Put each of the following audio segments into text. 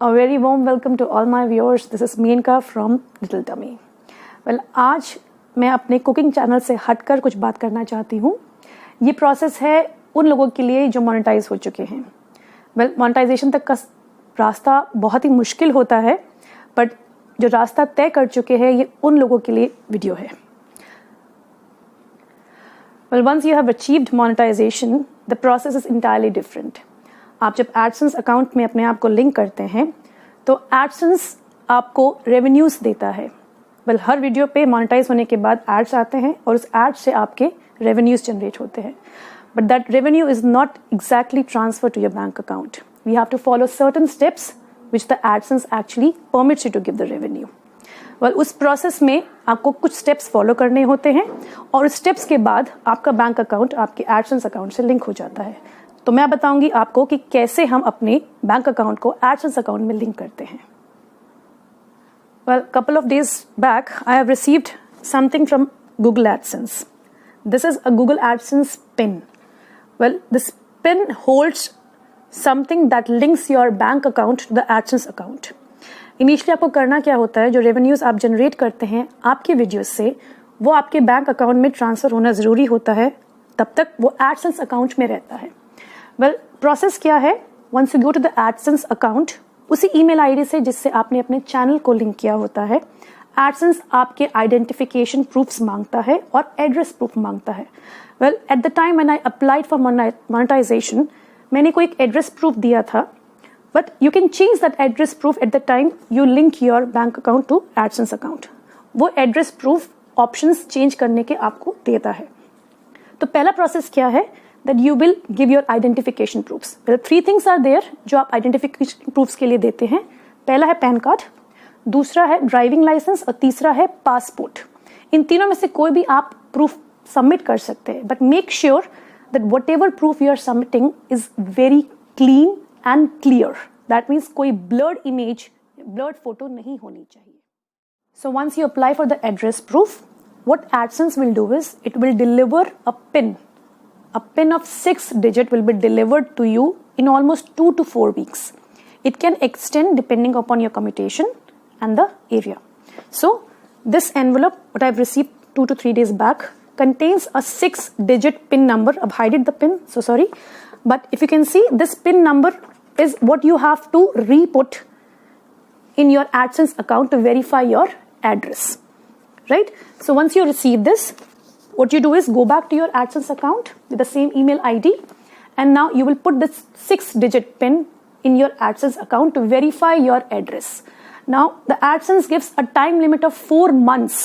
A very warm welcome to all my viewers. This is Menka from Little Tummy. Well, आज मैं अपने cooking channel से हटकर कुछ बात करना चाहती हूँ. ये प्रोसेस है उन लोगों के लिए जो मोनेटाइज हो चुके हैं. वेल, मोनेटाइजेशन तक का रास्ता बहुत ही मुश्किल होता है, बट जो रास्ता तय कर चुके हैं ये उन लोगों के लिए वीडियो है. Well, once you have achieved monetization, the process is entirely different. आप जब AdSense अकाउंट में अपने आप को लिंक करते हैं तो AdSense आपको रेवेन्यूज देता है. वेल, हर वीडियो पे मोनेटाइज होने के बाद एड्स आते हैं और उस एड से आपके रेवेन्यूज जनरेट होते हैं. But that revenue is not exactly transfer to your bank account. We have to follow certain steps which the AdSense actually permits you to give the revenue. Well, उस process में आपको कुछ steps follow करने होते हैं और उस steps के बाद आपका बैंक अकाउंट आपके AdSense अकाउंट से लिंक हो जाता है. तो मैं बताऊंगी आपको कि कैसे हम अपने बैंक अकाउंट को AdSense अकाउंट में लिंक करते हैं. Well, couple of days back, I have received something from Google AdSense. This is a Google AdSense pin. Well, this pin holds something that links your bank account to the AdSense account. Initially आपको करना क्या होता है, जो revenues आप generate करते हैं आपके वीडियोस से, वो आपके बैंक अकाउंट में ट्रांसफर होना जरूरी होता है. तब तक वो AdSense अकाउंट में रहता है. वेल, प्रोसेस क्या है? Once you go to the AdSense account, उसी ईमेल आईडी से जिससे आपने अपने चैनल को लिंक किया होता है, AdSense आपके आइडेंटिफिकेशन प्रूफ्स मांगता है और एड्रेस प्रूफ मांगता है. Well, at the time when I applied for monetization, मैंने कोई एक एड्रेस प्रूफ दिया था, but you can change that address proof at the time you link your bank account to AdSense account. वो address proof options change करने के आपको देता है. तो पहला प्रोसेस क्या है? that you will give your identification proofs. Well, 3 things are there जो आप identification proofs के लिए देते हैं. पहला है पैन कार्ड, दूसरा है ड्राइविंग लाइसेंस और तीसरा है पासपोर्ट. इन तीनों में से कोई भी आप प्रूफ सबमिट कर सकते हैं, but make sure that whatever proof you are submitting is very clean and clear. That means कोई ब्लर्ड इमेज, ब्लर्ड फोटो नहीं होनी चाहिए. So once you apply for the address proof, what AdSense will do is it will deliver a PIN. A PIN of 6 digit will be delivered to you in almost 2 to 4 weeks. It can extend depending upon your commutation and the area. So this envelope, what I've received 2 to 3 days back, contains a 6 digit PIN number. I've hidden the PIN, so sorry. But if you can see, this PIN number is what you have to re-put in your AdSense account to verify your address. Right? So once you receive this, what you do is go back to your AdSense account with the same email ID, and now you will put this 6-digit PIN in your AdSense account to verify your address. Now, the AdSense gives a time limit of 4 months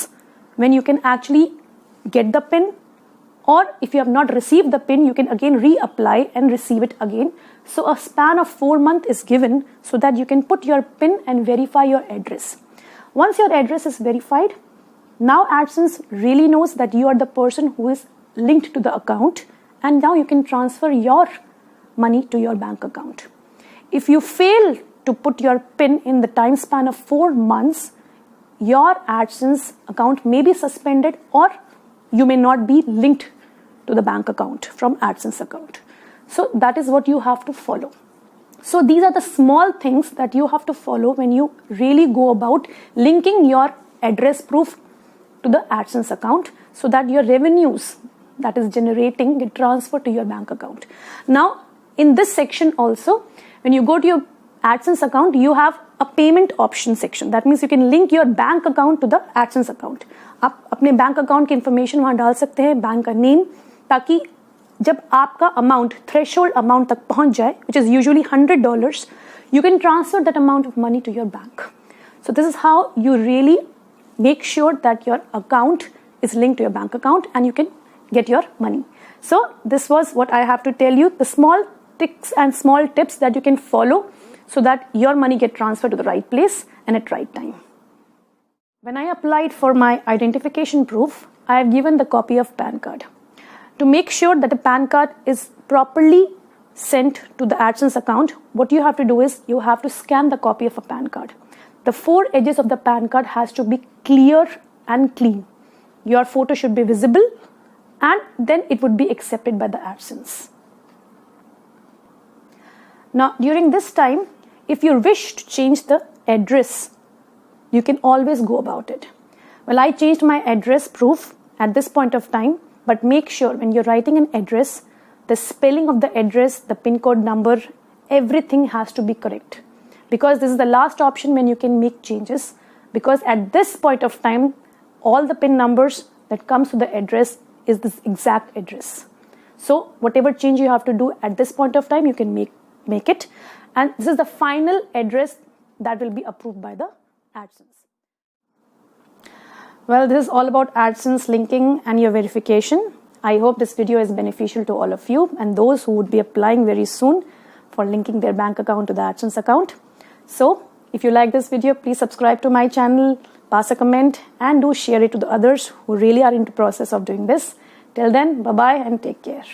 when you can actually get the PIN, or if you have not received the PIN, you can again reapply and receive it again. So a span of 4 months is given so that you can put your PIN and verify your address. Once your address is verified, now AdSense really knows that you are the person who is linked to the account, and now you can transfer your money to your bank account. If you fail to put your PIN in the time span of 4 months, your AdSense account may be suspended, or you may not be linked to the bank account from AdSense account. So that is what you have to follow. So these are the small things that you have to follow when you really go about linking your address proof to the AdSense account, so that your revenues that is generating get transferred to your bank account. Now, in this section also, when you go to your AdSense account, you have a payment option section. That means you can link your bank account to the AdSense account. आप अपने bank account की information वहां डाल सकते हैं, bank का name, ताकि जब आपका अमाउंट थ्रेशोल्ड अमाउंट तक पहुंच जाए, which is usually $100, you can transfer that amount of money to your bank. So this is how you really make sure that your account is linked to your bank account and you can get your money. So this was what I have to tell you, the small tricks and small tips that you can follow so that your money get transferred to the right place and at right time. When I applied for my identification proof, I have given the copy of PAN card. To make sure that the PAN card is properly sent to the AdSense account, what you have to do is you have to scan the copy of a PAN card. The 4 edges of the PAN card has to be clear and clean. Your photo should be visible, and then it would be accepted by the AdSense. Now, during this time, if you wish to change the address, you can always go about it. Well, I changed my address proof at this point of time, but make sure when you're writing an address, the spelling of the address, the PIN code number, everything has to be correct. Because this is the last option when you can make changes. Because at this point of time, all the PIN numbers that comes to the address is this exact address. So whatever change you have to do at this point of time, you can make it. And this is the final address that will be approved by the AdSense. Well, this is all about AdSense linking and your verification. I hope this video is beneficial to all of you and those who would be applying very soon for linking their bank account to the AdSense account. So, if you like this video, please subscribe to my channel, pass a comment, and do share it to the others who really are into the process of doing this. Till then, bye-bye and take care.